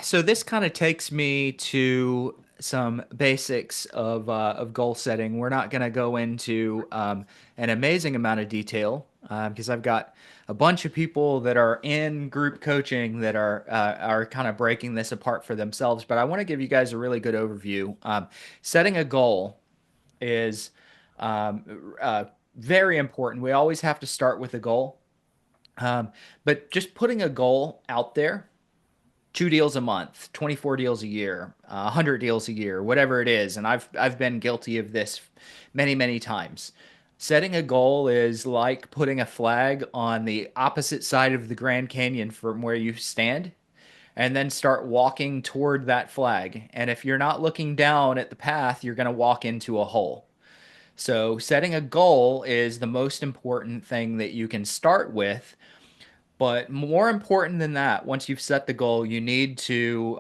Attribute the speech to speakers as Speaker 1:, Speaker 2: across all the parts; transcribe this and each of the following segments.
Speaker 1: So this kind of takes me to some basics of goal setting. We're not going to go into an amazing amount of detail because I've got a bunch of people that are in group coaching that are kind of breaking this apart for themselves. But I want to give you guys a really good overview. Setting a goal is very important. We always have to start with a goal, but just putting a goal out there, 2 deals a month, 24 deals a year, 100 deals a year, whatever it is. And I've been guilty of this many, many times. Setting a goal is like putting a flag on the opposite side of the Grand Canyon from where you stand and then start walking toward that flag. And if you're not looking down at the path, you're going to walk into a hole. So setting a goal is the most important thing that you can start with, but more important than that, once you've set the goal, you need to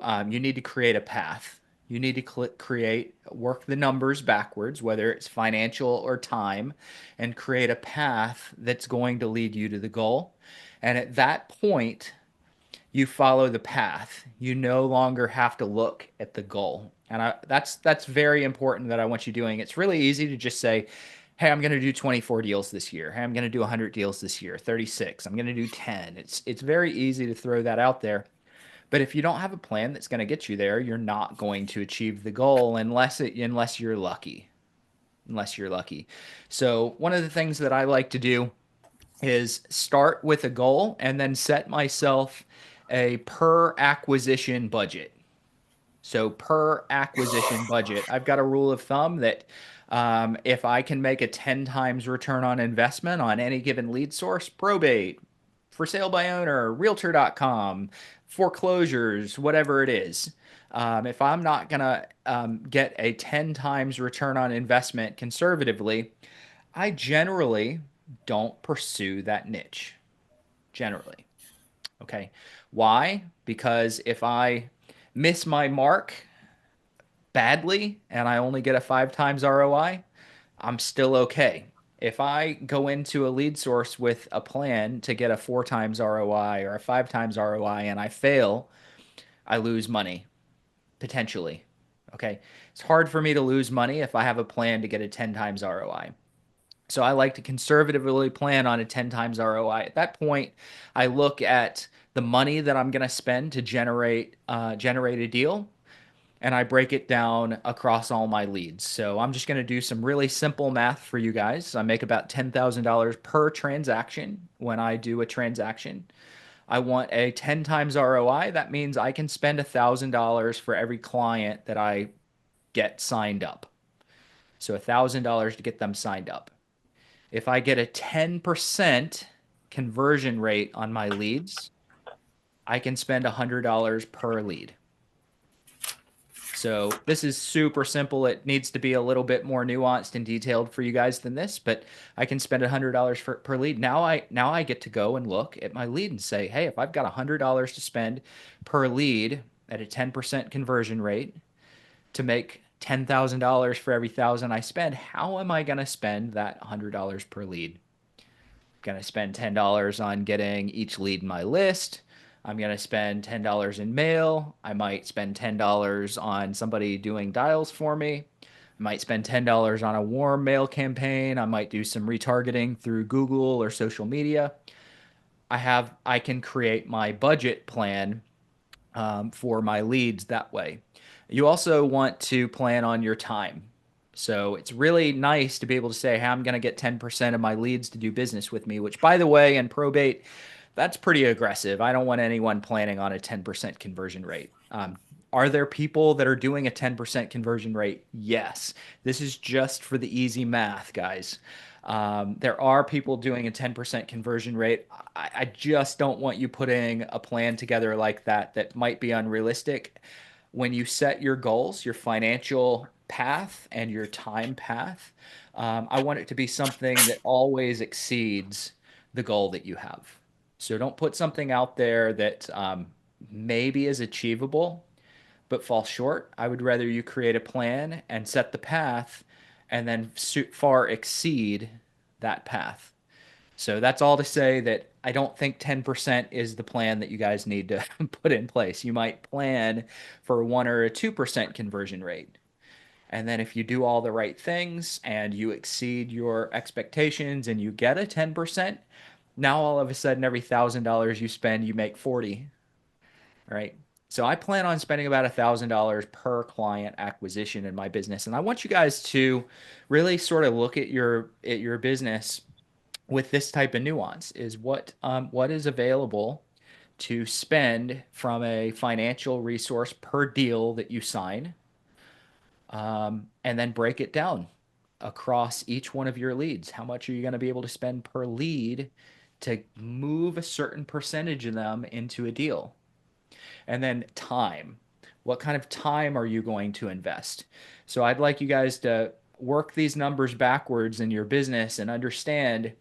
Speaker 1: create a path. You need to work the numbers backwards, whether it's financial or time, and create a path that's going to lead you to the goal. And at that point, you follow the path. You no longer have to look at the goal. And that's very important that I want you doing. It's really easy to just say, "Hey, I'm going to do 24 deals this year. Hey, I'm going to do 100 deals this year. 36. I'm going to do 10." It's very easy to throw that out there. But if you don't have a plan that's going to get you there, you're not going to achieve the goal unless you're lucky. Unless you're lucky. So, one of the things that I like to do is start with a goal and then set myself a per acquisition budget. So per acquisition budget, I've got a rule of thumb that if I can make a 10 times return on investment on any given lead source, probate, for sale by owner, realtor.com, foreclosures, whatever it is, if I'm not going to get a 10 times return on investment conservatively, I generally don't pursue that niche. Generally. Okay. Why? Because if I miss my mark badly and I only get a 5 times ROI, I'm still okay. If I go into a lead source with a plan to get a 4 times ROI or a 5 times ROI and I fail, I lose money potentially. Okay. It's hard for me to lose money if I have a plan to get a 10 times ROI. So I like to conservatively plan on a 10 times ROI. At that point, I look at the money that I'm going to spend to generate a deal, and I break it down across all my leads. So I'm just going to do some really simple math for you guys. I make about $10,000 per transaction when I do a transaction. I want a 10 times ROI. That means I can spend $1,000 for every client that I get signed up. So $1,000 to get them signed up. If I get a 10% conversion rate on my leads, I can spend $100 per lead. So this is super simple. It needs to be a little bit more nuanced and detailed for you guys than this, but I can spend $100 per lead. Now I get to go and look at my lead and say, hey, if I've got $100 to spend per lead at a 10% conversion rate to make $10,000 for every thousand I spend, how am I going to spend that $100 per lead? Going to spend $10 on getting each lead in my list. I'm going to spend $10 in mail. I might spend $10 on somebody doing dials for me. I might spend $10 on a warm mail campaign. I might do some retargeting through Google or social media. I can create my budget plan for my leads that way. You also want to plan on your time. So it's really nice to be able to say, hey, I'm going to get 10% of my leads to do business with me, which, by the way, in probate, that's pretty aggressive. I don't want anyone planning on a 10% conversion rate. Are there people that are doing a 10% conversion rate? Yes. This is just for the easy math, guys. There are people doing a 10% conversion rate. I just don't want you putting a plan together like that might be unrealistic. When you set your goals, your financial path and your time path, I want it to be something that always exceeds the goal that you have. So don't put something out there that maybe is achievable but fall short. I would rather you create a plan and set the path and then far exceed that path. So that's all to say that I don't think 10% is the plan that you guys need to put in place. You might plan for a 1 or a 2% conversion rate. And then if you do all the right things and you exceed your expectations and you get a 10%, now all of a sudden every $1,000 you spend, you make 40, right? So I plan on spending about $1,000 per client acquisition in my business. And I want you guys to really sort of look at your business with this type of nuance is what is available to spend from a financial resource per deal that you sign, and then break it down across each one of your leads. How much are you going to be able to spend per lead to move a certain percentage of them into a deal? And then time. What kind of time are you going to invest? So I'd like you guys to work these numbers backwards in your business and understand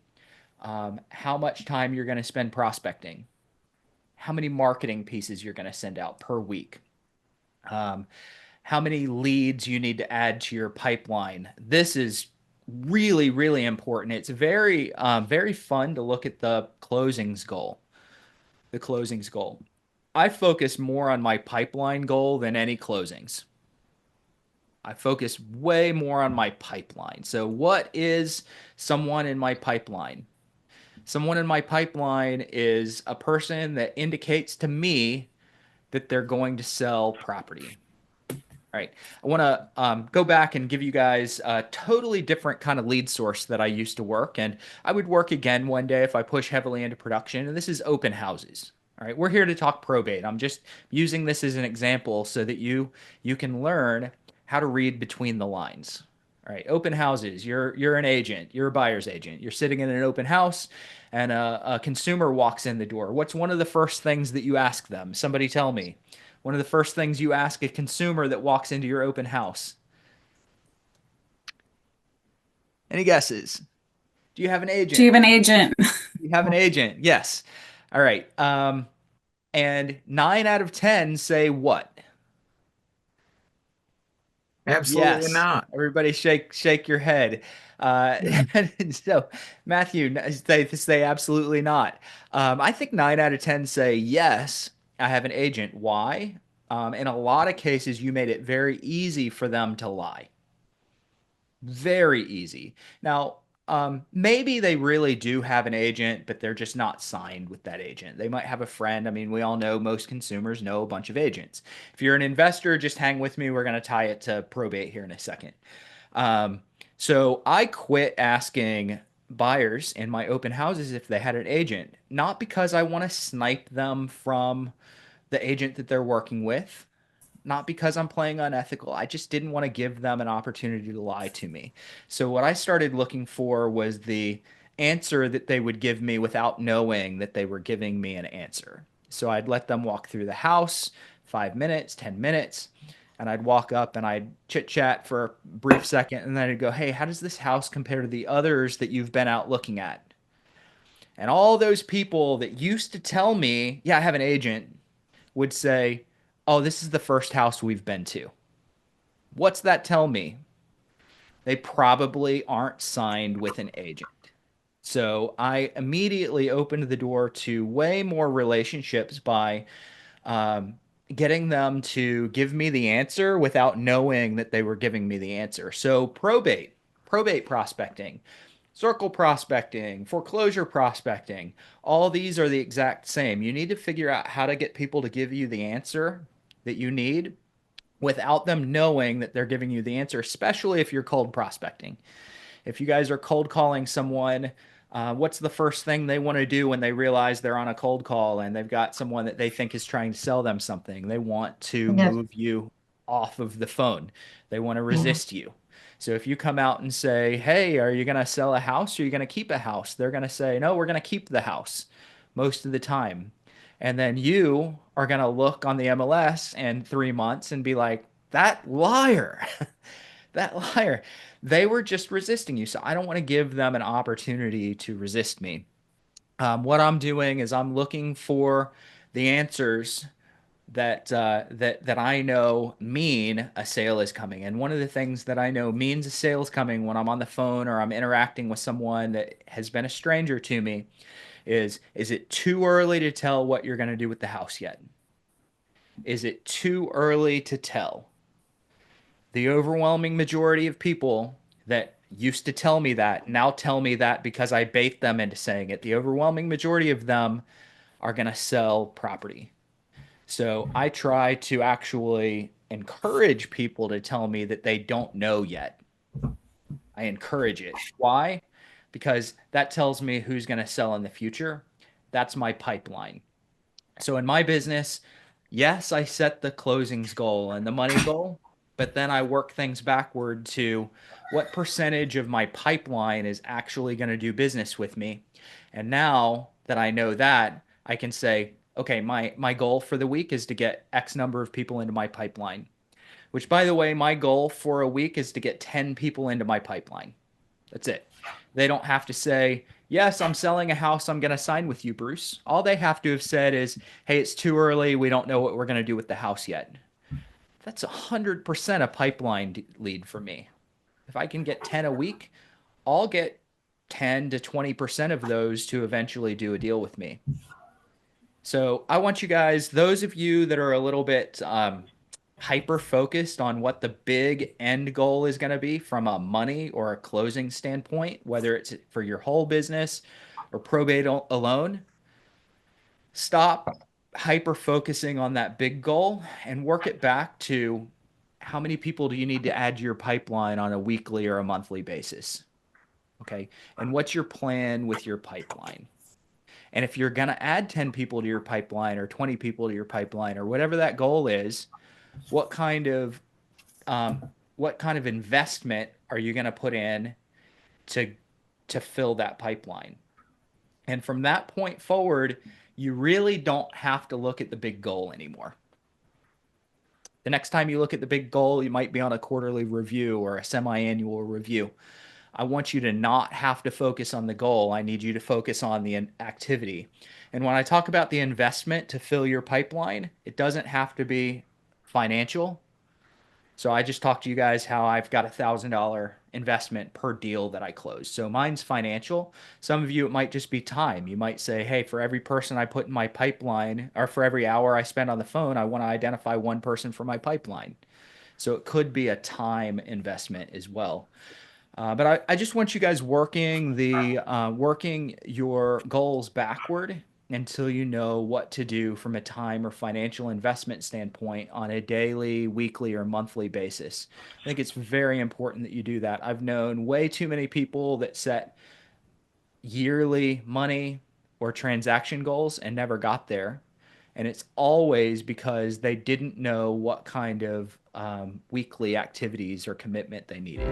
Speaker 1: how much time you're going to spend prospecting, how many marketing pieces you're going to send out per week, um, how many leads you need to add to your pipeline. This is really, really important. It's very fun to look at the closings goal. The closings goal. I focus more on my pipeline goal than any closings. I focus way more on my pipeline. So, what is someone in my pipeline? Someone in my pipeline is a person that indicates to me that they're going to sell property. All right. I want to go back and give you guys a totally different kind of lead source that I used to work. And I would work again one day if I push heavily into production. And this is open houses. All right. We're here to talk probate. I'm just using this as an example so that you can learn how to read between the lines. All right. Open houses. You're an agent. You're a buyer's agent. You're sitting in an open house and a consumer walks in the door. What's one of the first things that you ask them? Somebody tell me. One of the first things you ask a consumer that walks into your open house. Any guesses? Do you have an
Speaker 2: Do you
Speaker 1: agent?
Speaker 2: have an agent?
Speaker 1: You have an agent. Yes. All right. And 9 out of 10 say what?
Speaker 3: Absolutely
Speaker 1: Yes.
Speaker 3: not.
Speaker 1: Everybody shake your head. So Matthew, they absolutely not. I think 9 out of 10 say yes. I have an agent. Why? In a lot of cases, you made it very easy for them to lie. Very easy. Now, maybe they really do have an agent, but they're just not signed with that agent. They might have a friend. I mean, we all know most consumers know a bunch of agents. If you're an investor, just hang with me. We're going to tie it to probate here in a second. Um, so I quit asking buyers in my open houses if they had an agent, not because I want to snipe them from the agent that they're working with, not because I'm playing unethical. I just didn't want to give them an opportunity to lie to me. So what I started looking for was the answer that they would give me without knowing that they were giving me an answer. So I'd let them walk through the house, 5 minutes, 10 minutes, and I'd walk up and I'd chit chat for a brief second. And then I'd go, hey, how does this house compare to the others that you've been out looking at? And all those people that used to tell me, yeah, I have an agent, would say, oh, this is the first house we've been to. What's that tell me? They probably aren't signed with an agent. So I immediately opened the door to way more relationships by um, getting them to give me the answer without knowing that they were giving me the answer. So probate prospecting, circle prospecting, foreclosure prospecting, all these are the exact same. You need to figure out how to get people to give you the answer that you need without them knowing that they're giving you the answer, especially if you're cold prospecting. If you guys are cold calling someone, what's the first thing they want to do when they realize they're on a cold call and they've got someone that they think is trying to sell them something? They want to
Speaker 2: Yes.
Speaker 1: move you off of the phone. They want to
Speaker 2: Yeah.
Speaker 1: resist you. So if you come out and say, "Hey, are you going to sell a house or are you going to keep a house?" They're going to say, "No, we're going to keep the house," most of the time. And then you are going to look on the MLS in 3 months and be like, "That liar." That liar. They were just resisting you. So I don't want to give them an opportunity to resist me. What I'm doing is I'm looking for the answers that I know mean a sale is coming. And one of the things that I know means a sale is coming when I'm on the phone or I'm interacting with someone that has been a stranger to me is it too early to tell what you're going to do with the house yet? Is it too early to tell? The overwhelming majority of people that used to tell me that now tell me that because I bait them into saying it. The overwhelming majority of them are going to sell property. So I try to actually encourage people to tell me that they don't know yet. I encourage it. Why? Because that tells me who's going to sell in the future. That's my pipeline. So in my business, yes, I set the closings goal and the money goal, but then I work things backward to what percentage of my pipeline is actually going to do business with me. And now that I know that, I can say, okay, my goal for the week is to get X number of people into my pipeline. Which, by the way, my goal for a week is to get 10 people into my pipeline. That's it. They don't have to say, yes, I'm selling a house. I'm going to sign with you, Bruce. All they have to have said is, hey, it's too early. We don't know what we're going to do with the house yet. That's 100% a pipeline lead for me. If I can get 10 a week, I'll get 10 to 20% of those to eventually do a deal with me. So I want you guys, those of you that are a little bit hyper focused on what the big end goal is going to be from a money or a closing standpoint, whether it's for your whole business or probate alone, stop hyper focusing on that big goal and work it back to how many people do you need to add to your pipeline on a weekly or a monthly basis? Okay. And what's your plan with your pipeline? And if you're going to add 10 people to your pipeline or 20 people to your pipeline or whatever that goal is, what kind of um, what kind of investment are you going to put in to to fill that pipeline? And from that point forward, you really don't have to look at the big goal anymore. The next time you look at the big goal, you might be on a quarterly review or a semi-annual review. I want you to not have to focus on the goal. I need you to focus on the activity. And when I talk about the investment to fill your pipeline, it doesn't have to be financial. So I just talked to you guys how I've got $1,000 investment per deal that I close. So mine's financial. Some of you, it might just be time. You might say, hey, for every person I put in my pipeline or for every hour I spend on the phone, I want to identify one person for my pipeline. So it could be a time investment as well. But I just want you guys working your goals backward until you know what to do from a time or financial investment standpoint on a daily, weekly, or monthly basis. I think it's very important that you do that. I've known way too many people that set yearly money or transaction goals and never got there. And it's always because they didn't know what kind of weekly activities or commitment they needed.